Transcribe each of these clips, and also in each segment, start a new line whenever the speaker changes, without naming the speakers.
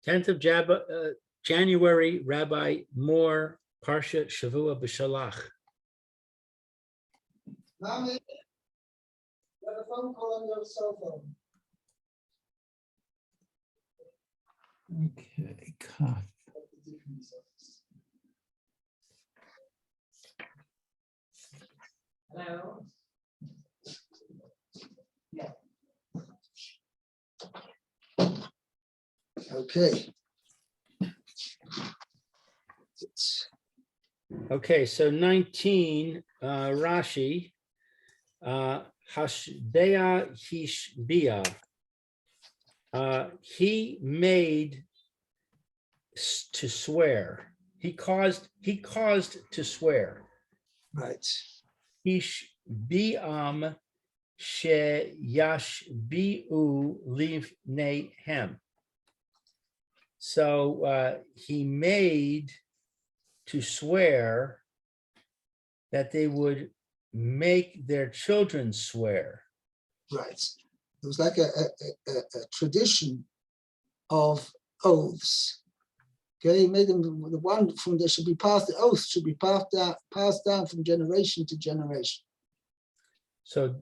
10th of January, Rabbi Moore, Parsha Shavua Beshalach.
Mommy, you have a phone call on your cell phone.
Okay, cut.
Hello? Yeah. Okay.
Okay, so 19, Rashi, Hashbea Hishbia. He made to swear. He caused to swear.
Right.
Hishbiam she yashbiu livnehem. So he made to swear that they would make their children swear.
Right. It was like a tradition of oaths. Okay, he made them the one from they should be passed. The oath should be passed down from generation to generation.
So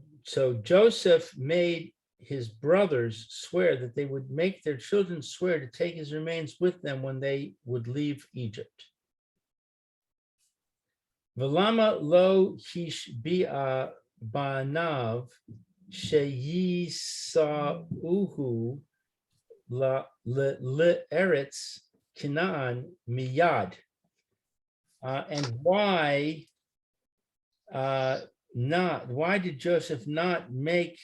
Joseph made his brothers swear that they would make their children swear to take his remains with them when they would leave Egypt. V'lama lo hishbi'a banav sheyisa'uhu le'eretz Canaan miyad. And why did Joseph not make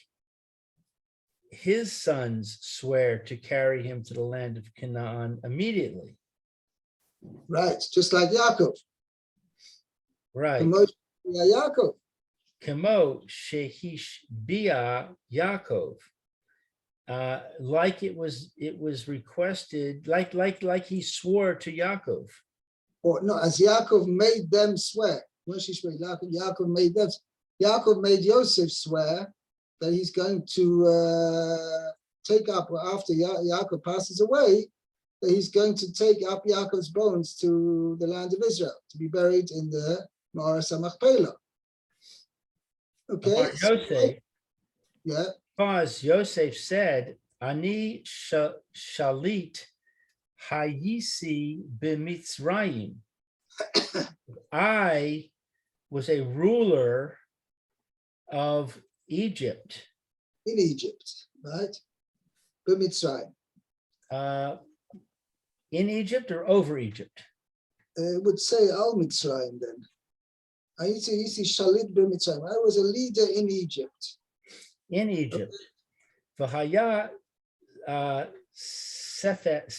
his sons swear to carry him to the land of Canaan immediately?
Right, just like Yaakov.
Right.
Yaakov.
Kamo shehishbia Yaakov. Like it was requested, like he swore to Yaakov.
Or no, as Yaakov made them swear. Yaakov made them. Yaakov made Yosef swear that he's going to take up after Yaakov passes away, that he's going to take up Yaakov's bones to the land of Israel to be buried in the Ma'aras HaMachpelah. Okay.
Yosef,
Yeah.
Because Yosef said, "Ani shalit hayisi b'Mitzrayim." I was a ruler of Egypt.
In Egypt, right? B'Mitzrayim.
In Egypt or over Egypt?
Would say Al Mitzrayim then. I see Shalit b'Mitzrayim. I was a leader in Egypt.
In Egypt. V'haya sefek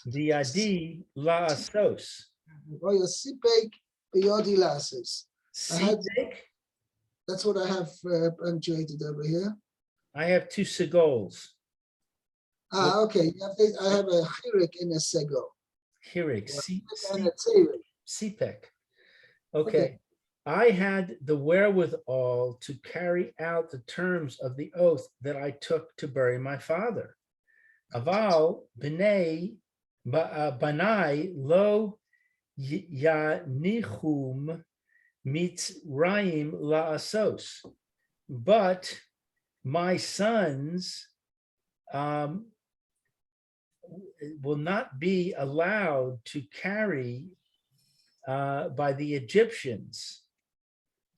biyadi la'asos.
Sipek biyadi la'asos. That's what I have punctuated over here.
I have two segols.
Okay. I have a chirik in a sego.
Chirik,
And a tzirek.
sipek. Okay. I had the wherewithal to carry out the terms of the oath that I took to bury my father. Aval banai lo yanichum mitzrayim la'asos. But my sons will not be allowed to carry by the Egyptians.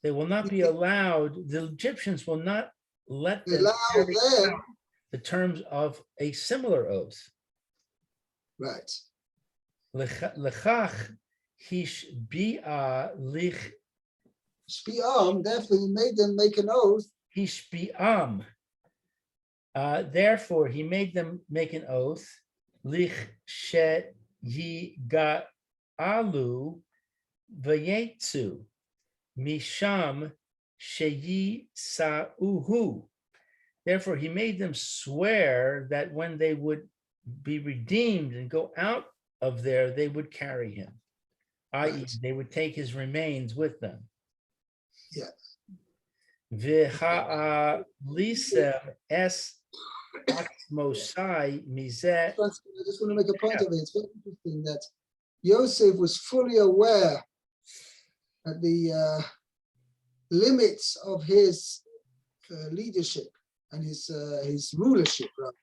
They will not be allowed, the Egyptians will not let them carry out the terms of a similar oath.
Right.
Lechach hishbi'a lich.
Shpi'am definitely made them make an oath.
Hishbi'am. Therefore, he made them make an oath. Lich shet yiga'alu v'yetzu. Misham sheyi sa'uhu. Therefore, he made them swear that when they would be redeemed and go out of there, they would carry him, i.e., they would take his remains with them.
Yeah.
V'ha'alisem es Mosai Mizet.
I just want to make a point of it. It's very interesting that Yosef was fully aware at the limits of his leadership and his rulership, right?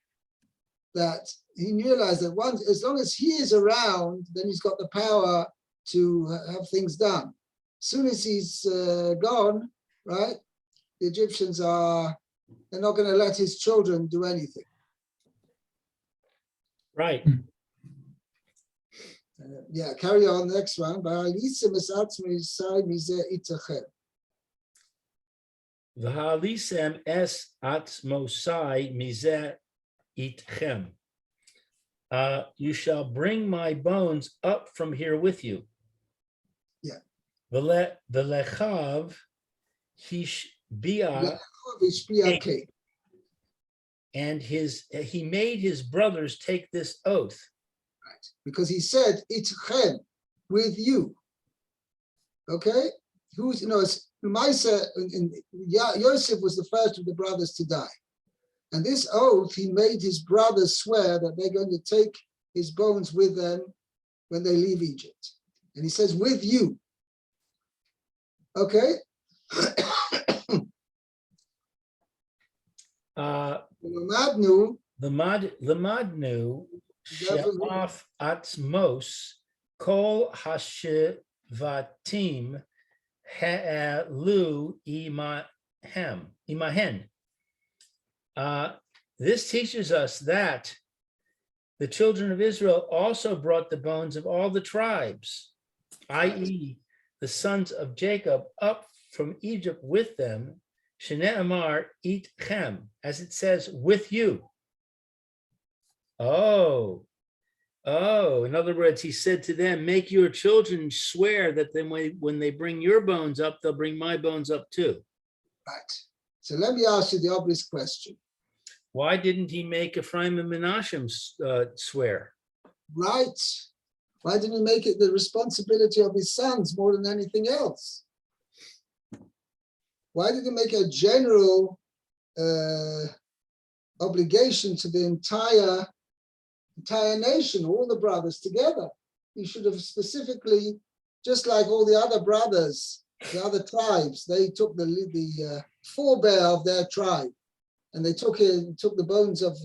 That he realized that once, as long as he is around, then he's got the power to have things done. As soon as he's gone, right, the Egyptians they're not going to let his children do anything.
Right.
Yeah, carry on. Next one.
V'halisem es atzmosai mizet itchem. You shall bring my bones up from here with you.
Yeah.
V'lechav hishbia, and he made his brothers take this oath.
Right. Because he said, itchem, with you. Okay? Who's, it's Maisa, Yosef was the first of the brothers to die. And this oath, he made his brothers swear that they're going to take his bones with them when they leave Egypt. And he says, with you. Okay?
Lamadnu she'af atzmos kol hashivatim ha'elu imahen. This teaches us that the children of Israel also brought the bones of all the tribes, i.e., the sons of Jacob, up from Egypt with them, Shne'amar itchem, as it says, with you. Oh, in other words, he said to them, make your children swear that then when they bring your bones up, they'll bring my bones up too.
Right. So let me ask you the obvious question.
Why didn't he make Ephraim and Menashe swear?
Right. Why didn't he make it the responsibility of his sons more than anything else? Why did he make a general obligation to the entire nation, all the brothers together? He should have specifically, just like all the other brothers, the other tribes, they took the forebear of their tribe, and they took the bones of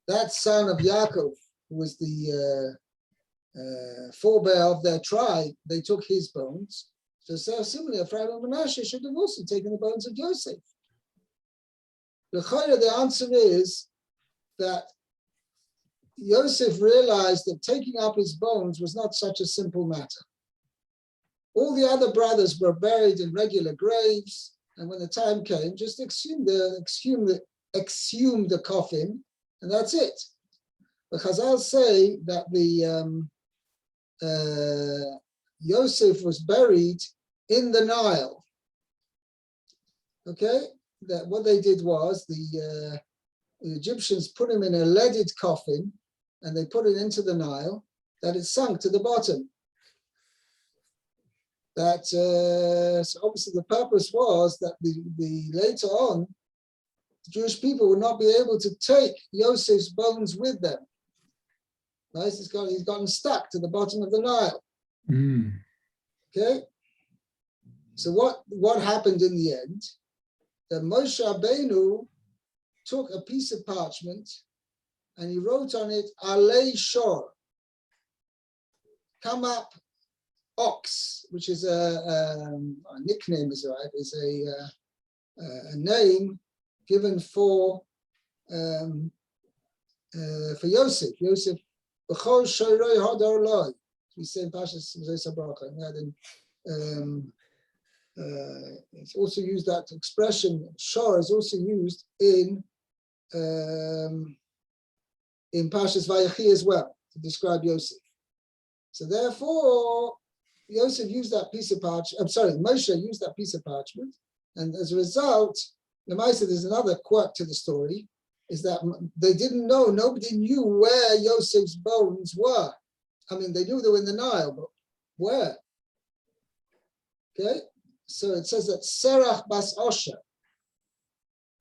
that son of Yaakov, who was the forebear of their tribe. They took his bones. So similarly, Ephraim and Menashe should have also taken the bones of Joseph. The answer is that Yosef realized that taking up his bones was not such a simple matter. All the other brothers were buried in regular graves, and when the time came, just exhume the coffin, and that's it. The Chazal say that Yosef was buried in the Nile. Okay, that what they did was the Egyptians put him in a leaded coffin, and they put it into the Nile, that it sunk to the bottom. That so obviously the purpose was that the later on, the Jewish people would not be able to take Yosef's bones with them. Right? He's gotten stuck to the bottom of the Nile.
Mm.
Okay. So what happened in the end? That Moshe Rabbeinu took a piece of parchment and he wrote on it, Alei Shor, come up ox, which is a nickname, is a name given for Yosef. Yosef, b'chol shorei hadar loi. We say in Parsha it's also used, that expression shor is also used in Parshas Vayechi as well to describe Yosef. So therefore, Yosef used that piece of parchment. Moshe used that piece of parchment, and as a result, there's another quirk to the story, is that they didn't know, nobody knew where Yosef's bones were. I mean, they knew they were in the Nile, but where? Okay, so it says that Serach bas Osher,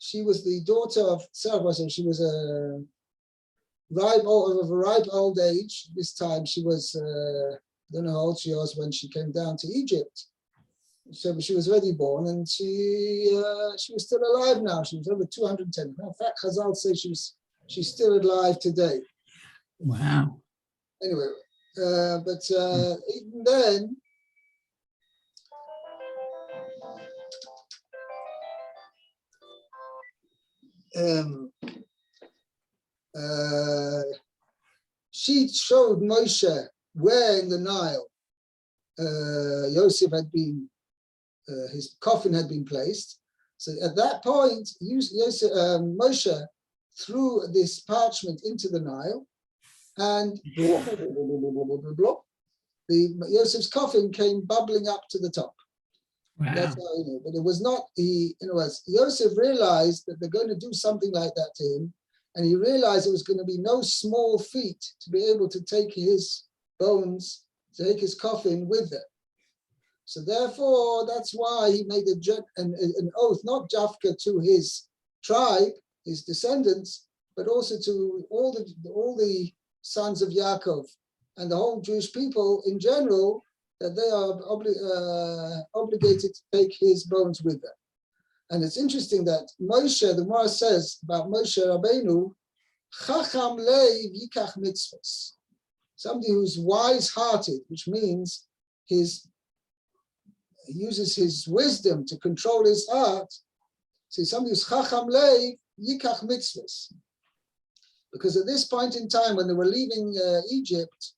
she was the daughter of Sarah, so she was a ripe old age. This time she was, I don't know how old she was when she came down to Egypt. So she was already born, and she was still alive now. She was over 210. In fact, Chazal say she's still alive today.
Wow.
Anyway, but even then, she showed Moshe where in the Nile Yosef had been, his coffin had been placed. So at that point, Moshe threw this parchment into the Nile, and the Yosef's coffin came bubbling up to the top.
Wow.
That's how he knew. But it was not, Yosef realized that they're going to do something like that to him. And he realized it was going to be no small feat to be able to take his bones, take his coffin with them. So therefore, that's why he made an oath, not Jafka to his tribe, his descendants, but also to all the sons of Yaakov and the whole Jewish people in general, that they are obligated to take his bones with them. And it's interesting that Moshe, the Gemara says about Moshe Rabbeinu, Chacham leiv yikach mitzvos, somebody who's wise-hearted, which means he uses his wisdom to control his heart. See, somebody who's Chacham leiv yikach mitzvos. Because at this point in time, when they were leaving Egypt,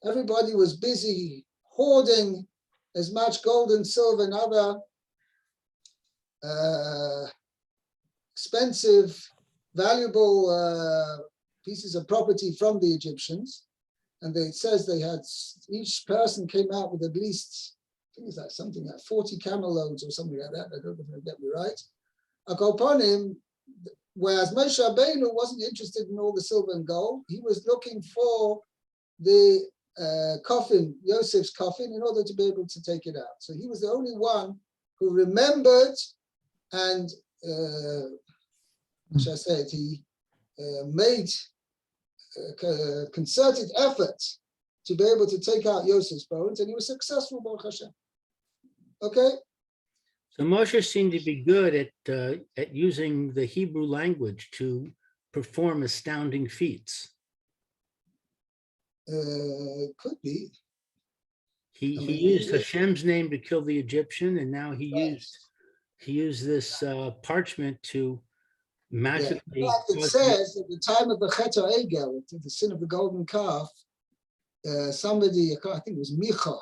everybody was busy hoarding as much gold and silver and other expensive, valuable pieces of property from the Egyptians. And it says they had, each person came out with at least, I think it's like something like 40 camel loads or something like that. I don't know if I get me right. Upon him, whereas Moshe Rabbeinu wasn't interested in all the silver and gold, he was looking for the coffin, Yosef's coffin, in order to be able to take it out. So he was the only one who remembered and, shall I say it, he made a concerted effort to be able to take out Yosef's bones, and he was successful, Baruch Hashem. Okay?
So Moshe seemed to be good at using the Hebrew language to perform astounding feats.
Could be.
He used Hashem's name to kill the Egyptian, and now he used this parchment to magically.
Yeah. In fact, it says at the time of the Chet HaEgel, the sin of the golden calf, somebody, I think it was Micha,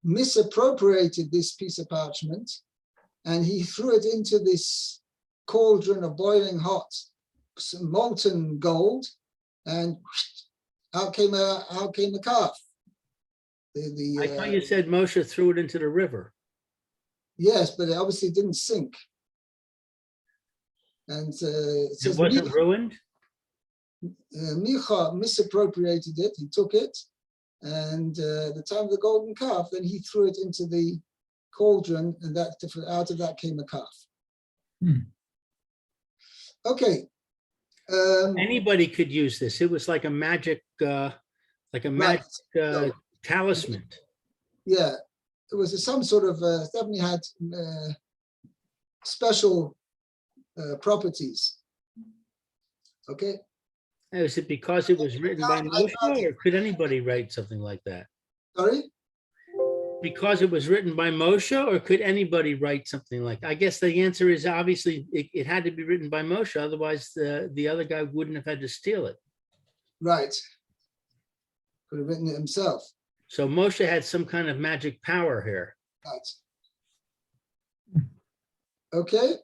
misappropriated this piece of parchment, and he threw it into this cauldron of boiling hot, molten gold, and out came a calf.
I thought you said Moshe threw it into the river.
Yes, but it obviously didn't sink. And
it wasn't ruined?
Micha misappropriated it, he took it, and at the time of the golden calf, then he threw it into the cauldron, and out of that came a calf. Okay.
Anybody could use this. It was like a magic, talisman.
Yeah, it was some sort of definitely had special properties. Okay.
Is it because it was written by Moshe, or could anybody write something like that?
Sorry?
Because it was written by Moshe, or could anybody write something like that? I guess the answer is obviously it had to be written by Moshe, otherwise the other guy wouldn't have had to steal it.
Right. Could have written it himself. So
Moshe had some kind of magic power here.
Right. Okay.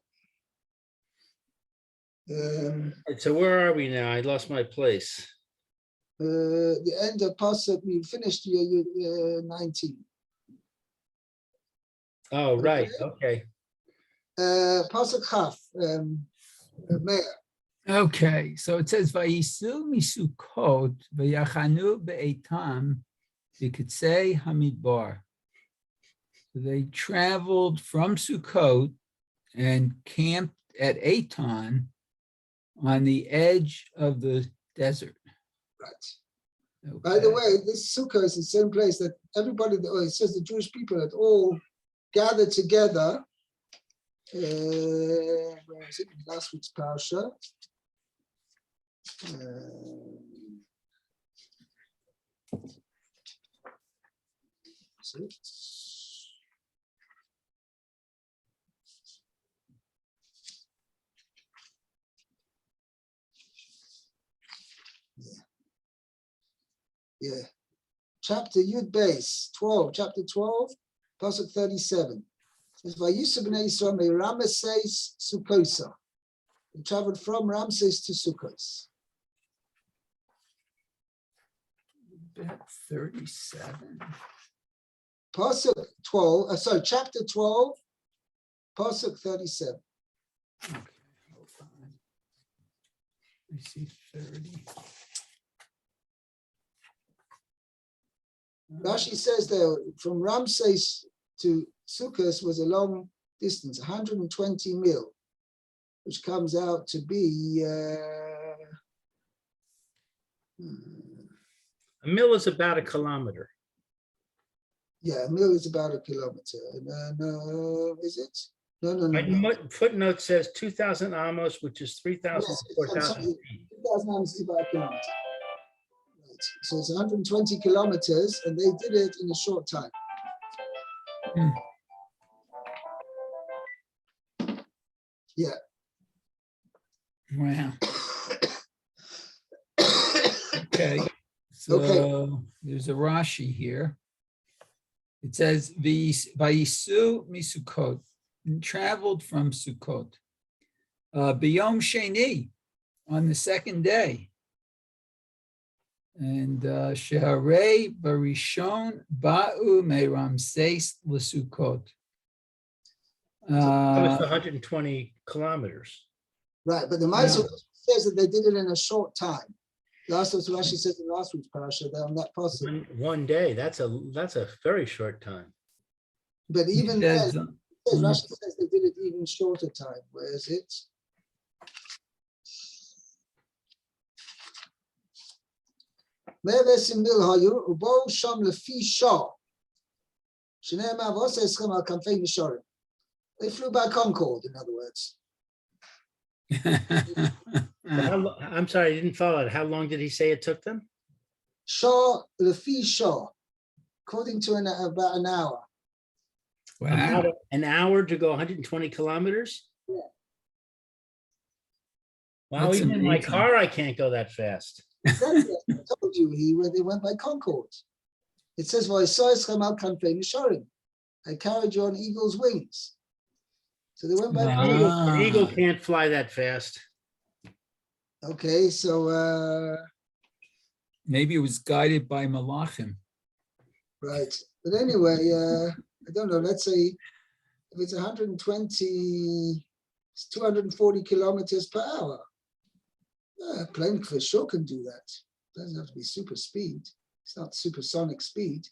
So where are we now? I lost my place.
The end of Parsha, we finished year 19.
Oh, right. Okay.
Pasuk Chaf, Meir.
Okay, so it says, Vayisu misukot v'yachanu be'etam v'kitzei hamidbar. So they traveled from Sukkot and camped at Aton on the edge of the desert.
Right. By the
Okay.
way, this Sukkah is the same place that everybody, it says the Jewish people had all gathered together. Where is it? Last week's Parsha. Yeah. Chapter Yud Base 12, chapter 12, Pasuk 37. It says, Vayisub b'nei Yisrael me Ramesses Sukkosa. They traveled from Ramses to Sukkot.
About 37.
Pasuk 12, chapter 12, Pasuk 37.
Okay, hold on. I see 30.
Rashi says there, from Ramses to Sukkot was a long distance, 120 mil, which comes out to be
A mil is about a kilometer.
yeah, a mil is about a kilometer. And is it? No.
My footnote says 2,000 amos, which is 3,000
Yes,
to 4,000 feet.
2,000 amos is about a kilometer. Right. So it's 120 kilometers, and they did it in a short time. Yeah.
Wow. Okay. So there's a Rashi here. It says, Vayisu misukot, traveled from Sukkot. B'yom Sheni, on the second day. And Sheharei Barishon Ba'u Me Ramses L'Sukkot.
That was 120 kilometers.
Right, but the Maaseh says that they did it in a short time. Last was Rashi says in last week's parasha that on that passage.
One day. That's a very short time.
But even then, Rashi
Mm.
says they did it even shorter time. Where is it? Meves Mil Hayu Ubo Sham Lefi Shah. Shnei Mavos Eschem Al Kamfei Mishorim. They flew by Concord, in other words.
I'm sorry, I didn't follow it. How long did he say it took them?
Shah Lefi Shah, according to about an hour.
Wow.
About an hour to go 120 kilometers?
Yeah.
Wow,
That's
even in my
amazing.
car, I can't go that fast.
Exactly, I told you they went by Concord. It says, I carried you on eagle's wings. So they went by Concord.
An eagle can't fly that fast.
Okay, so
Maybe it was guided by Malachim.
right. But anyway, I don't know, let's say if it's 120, it's 240 kilometers per hour. A plane for sure can do that. Doesn't have to be super speed. It's not supersonic speed.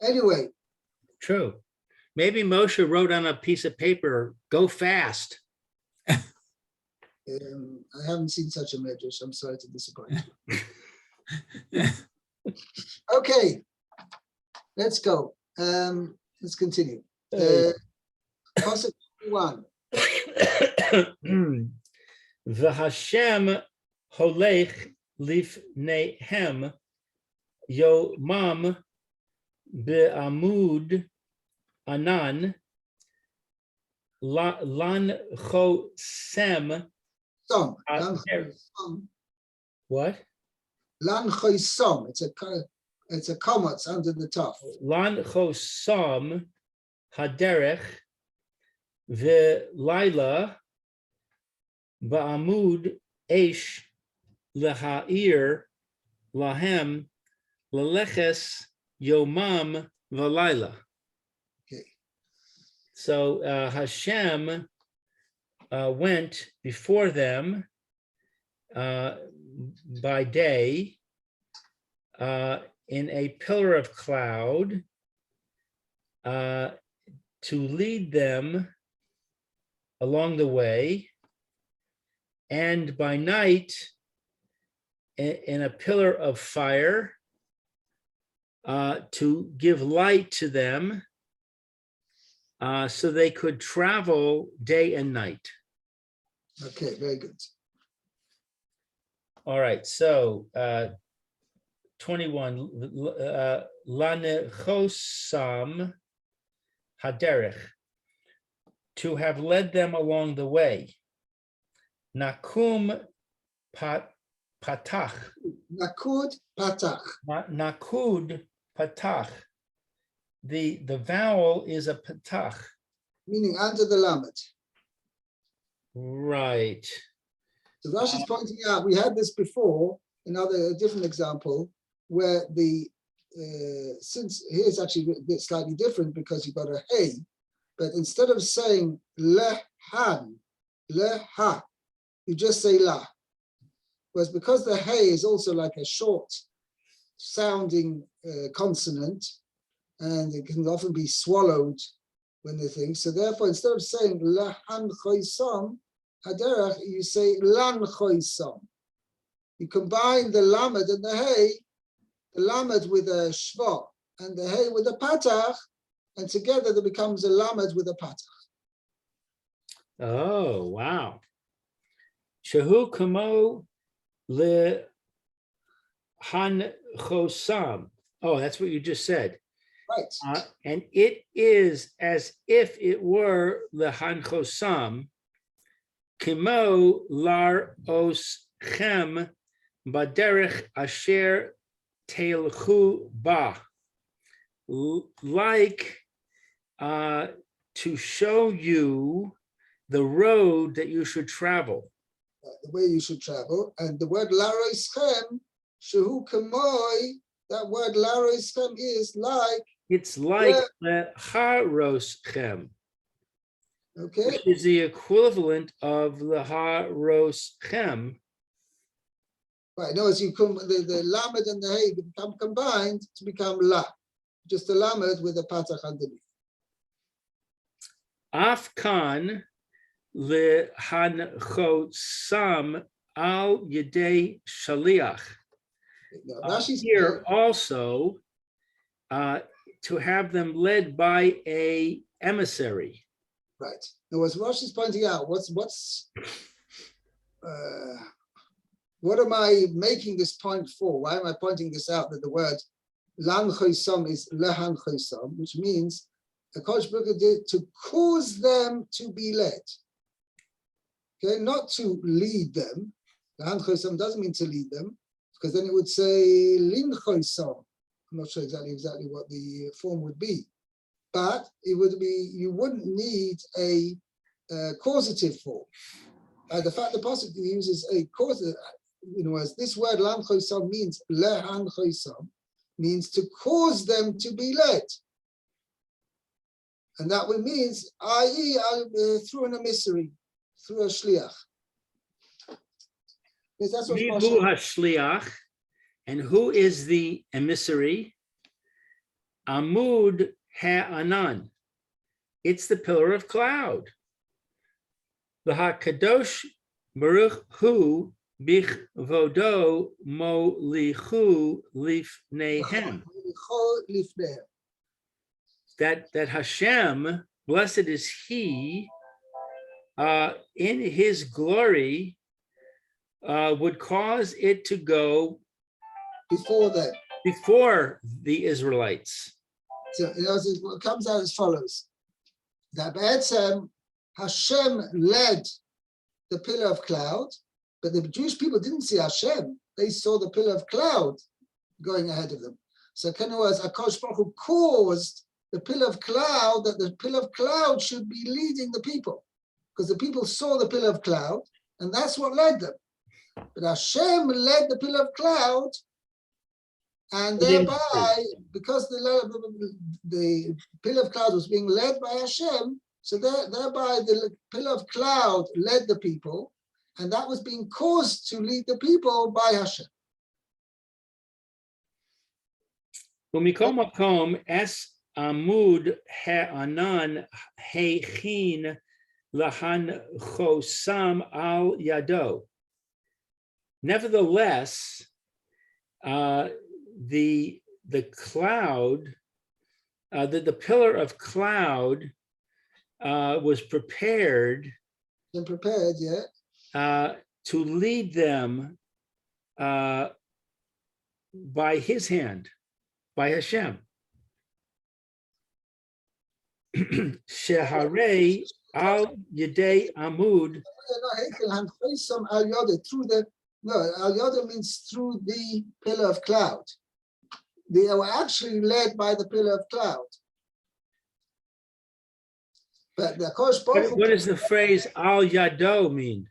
Anyway.
True. Maybe Moshe wrote on a piece of paper, "Go fast."
I haven't seen such a medrash. I'm sorry to disappoint you. Okay, let's go. Let's continue. Pasuk 1.
V'Hashem holech lifnehem yomam be'amud anan lan chosem. What?
Lan chosom. It's a comma. It's under the top.
Lan chosom haderech ve'laila ba'amud eish lehair lahem leleches yomam v'laila.
Okay.
So Hashem went before them by day in a pillar of cloud to lead them along the way, and by night in a pillar of fire to give light to them so they could travel day and night.
Okay, very good.
All right, so 21, lanechosam haderech, to have led them along the way. Nakum patach,
Nakud patach.
nakud patach. The vowel is a patach.
Meaning under the lamed.
Right.
So Rashi's pointing out, we had this before, a different example, where since here's actually a bit slightly different because you've got a hey, but instead of saying lehan, leha, you just say la. Whereas because the hey is also like a short sounding consonant, and it can often be swallowed when they think. So therefore, instead of saying lehan choisam haderach, you say lan choisam. You combine the lamed and the hey, the lamed with a shva and the hey with a patach, and together there becomes a lamed with a patach.
Oh, wow. Shehu kamo le han chosam. Oh, that's what you just said.
Right.
And it is as if it were le han chosam, kimo lar os chem baderech asher teilchu ba. Like to show you the road that you should travel.
The way you should travel. And the word laroischem, shehu kamoi, that word laroischem is like.
It's like the haroschem,
Okay.
which is the equivalent of the haroschem.
Right. No, as you come, the lamed and the hey become combined to become la. Just a lamed with a patach underneath.
Afkan lehanchosam al yedei shaliach. Here also to have them led by a emissary.
Right. Now, as Rosh is pointing out, what am I making this point for? Why am I pointing this out? That the word lan choisam is lehan choisam, which means the Kodesh Baruch Hu did to cause them to be led. Okay, not to lead them. Lehan choisam doesn't mean to lead them, because then it would say lin choisam. I'm not sure exactly what the form would be, but it would be, you wouldn't need a causative form. The fact the pasuk uses a causative, as this word lan choisam means lehan choisam, means to cause them to be led. And that would means, i.e., through an emissary, through a shliach. Yes, that's what
Mihu hashliach, and who is the emissary? Amud ha'anan. It's the pillar of cloud. The HaKadosh Baruch Hu bichvodo molichu lifnehem. That Hashem, blessed is He, in His glory, would cause it to go
before them,
before the Israelites.
So it comes out as follows: that Hashem led the pillar of cloud, but the Jewish people didn't see Hashem; they saw the pillar of cloud going ahead of them. So kind of was HaKadosh Baruch Hu caused the pillar of cloud, that the pillar of cloud should be leading the people, because the people saw the pillar of cloud, and that's what led them. But Hashem led the pillar of cloud, and thereby, because the pillar of cloud was being led by Hashem, so thereby the pillar of cloud led the people, and that was being caused to lead the people by Hashem.
Umikol makom es amud ha'anan heichin lahanchosam al yado. Nevertheless, the cloud, the pillar of cloud was prepared
Been prepared, yeah.
to lead them by his hand, by Hashem. Sheharei al yedei amud.
Through the al yoda means through the pillar of cloud. They were actually led by the pillar of cloud. But the Kosh Baruch
What does the phrase al yado mean?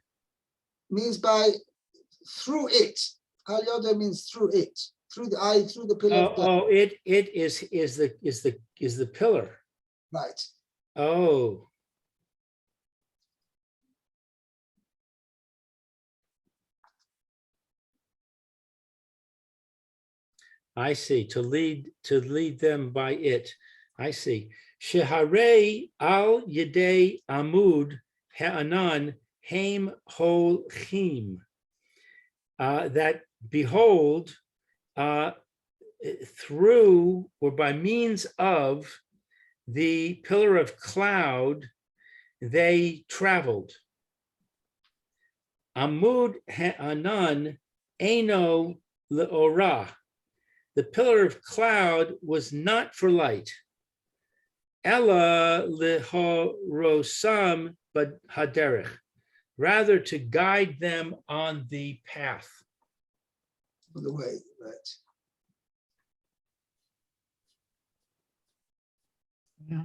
means by through it. Al yoda means through it, through the eye, through the pillar of cloud.
It is the pillar.
Right.
Oh. I see. To lead them by it. I see. Sheharei al yedei amud ha'anan haim holchim. That behold, through or by means of the pillar of cloud, they traveled. Amud ha'anan eino le'orah. The pillar of cloud was not for light. Ella lehorosam but haderech, rather to guide them on the path.
On the way, right.
Yeah.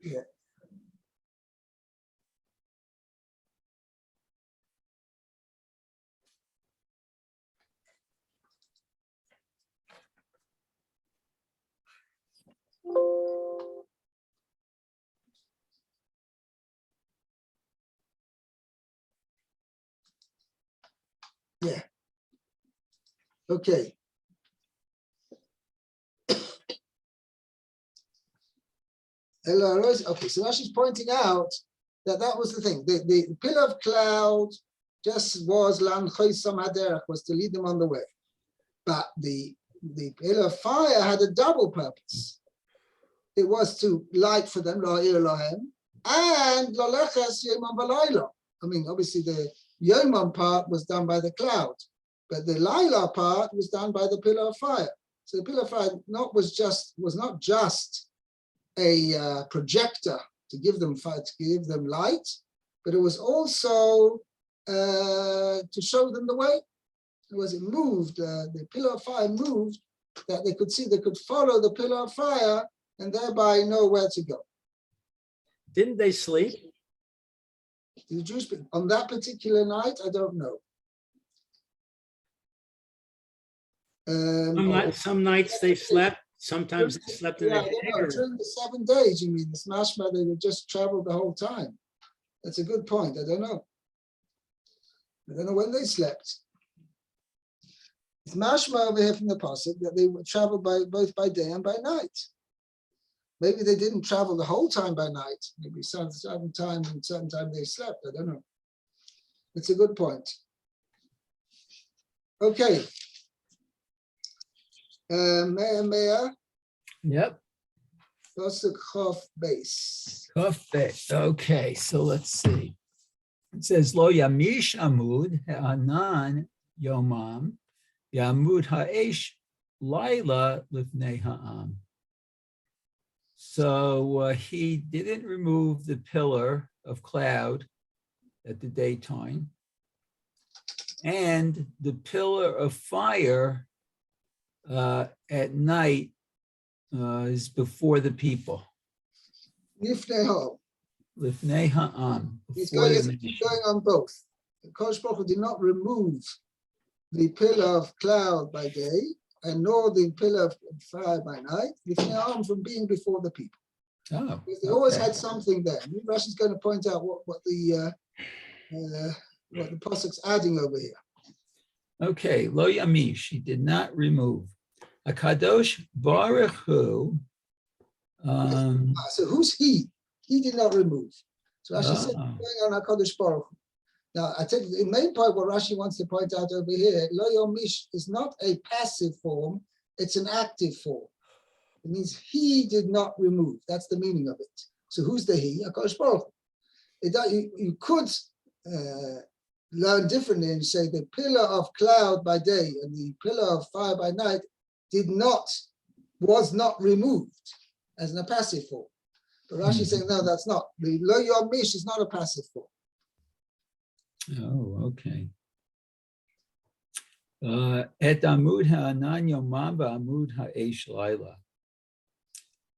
Yeah. Yeah. Okay. Okay, so now she's pointing out that was the thing. The pillar of cloud just was was to lead them on the way. But the pillar of fire had a double purpose. It was to light for them, and I mean, obviously the Yomam part was done by the cloud, but the Laila part was done by the pillar of fire. So the pillar of fire was not just a projector to give them light, but it was also to show them the way. It moved, the pillar of fire moved, that they could follow the pillar of fire and thereby know where to go.
Didn't they sleep?
The Jewish people, on that particular night, I don't know.
Some nights they slept, sometimes they slept in
I don't know. During the 7 days, you mean, it's mashma, they would just travel the whole time. That's a good point. I don't know when they slept. It's mashma over here from the pasuk that they would travel both by day and by night. Maybe they didn't travel the whole time by night. Maybe certain times and certain time they slept. I don't know. It's a good point. Okay. Mea.
Yep.
Pasuk Chof base.
Chof base. Okay, so let's see. It says Lo Yamish Amud Ha'anan Yomam Yamud Ha'esh Laila Lifnei Ha'am. So he didn't remove the pillar of cloud at the daytime, and the pillar of fire at night is before the people.
Lifnei Ha'am.
Lifnei Ha'am.
He's going on both. The Kosh Baruch Hu did not remove the pillar of cloud by day, and nor the pillar of fire by night, Lifnei Ha'am, from being before the people.
Oh,
because they always had something there. Rashi is going to point out what the pasuk's adding over here.
Okay, Lo Yamish, he did not remove. Akadosh Baruch Hu.
So who's he? He did not remove. So Rashi said,
Oh.
going on HaKadosh Baruch Hu. Now, I think the main point what Rashi wants to point out over here, Lo Yomish is not a passive form, it's an active form. It means he did not remove. That's the meaning of it. So who's the he? HaKadosh Baruch Hu. You could learn differently and say the pillar of cloud by day and the pillar of fire by night was not removed as a passive form. But Rashi is saying, no, that's not. The Lo Yomish is not a passive form.
Oh, okay. Et amud ha'anan yomam va'amud ha'esh laila.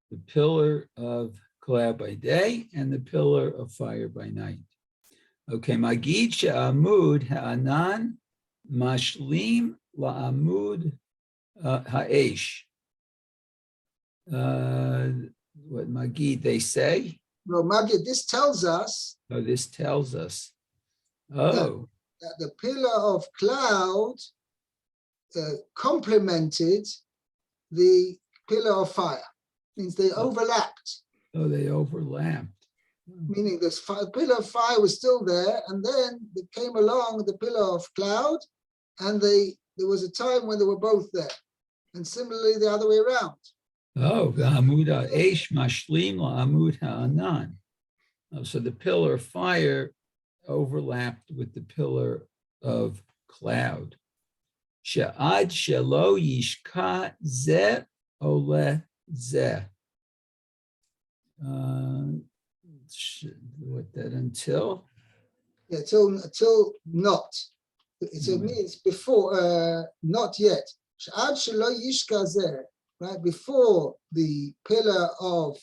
The pillar of cloud by day and the pillar of fire by night. Okay, magid she'amud ha'anan mashlim la'amud ha'esh. What magid they say?
Well, Magid, this tells us
Oh, this tells us. Oh,
that the pillar of cloud complemented the pillar of fire. Means they overlapped.
oh, they overlapped.
Meaning this pillar of fire was still there, and then it came along the pillar of cloud, and there was a time when they were both there. And similarly, the other way around.
Oh, v'amud ha'esh mashlim la'amud ha'anan. Oh, so the pillar of fire overlapped with the pillar of cloud. She'ad shelo yishka zeh ole zeh. What that until?
Yeah, till not. It means before, not yet. Sh'ad shelo yishka zeh. Right before the pillar of,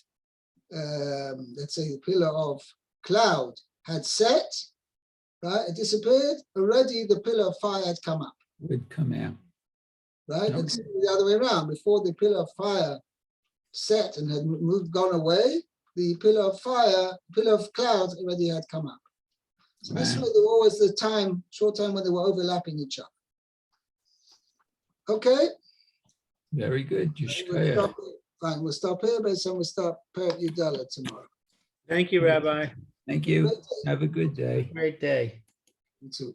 let's say, the pillar of cloud had set, right? It disappeared. Already, the pillar of fire had come up.
Would come out.
Right,
Okay.
and the other way around. Before the pillar of fire set and had gone away, the pillar of clouds already had come up. So this way, there was always the short time when they were overlapping each other. Okay.
Very good.
Fine, we'll stop here, but we'll start Perek Yudala tomorrow.
Thank you, Rabbi.
Thank you. Have a good day.
Great day.
You too.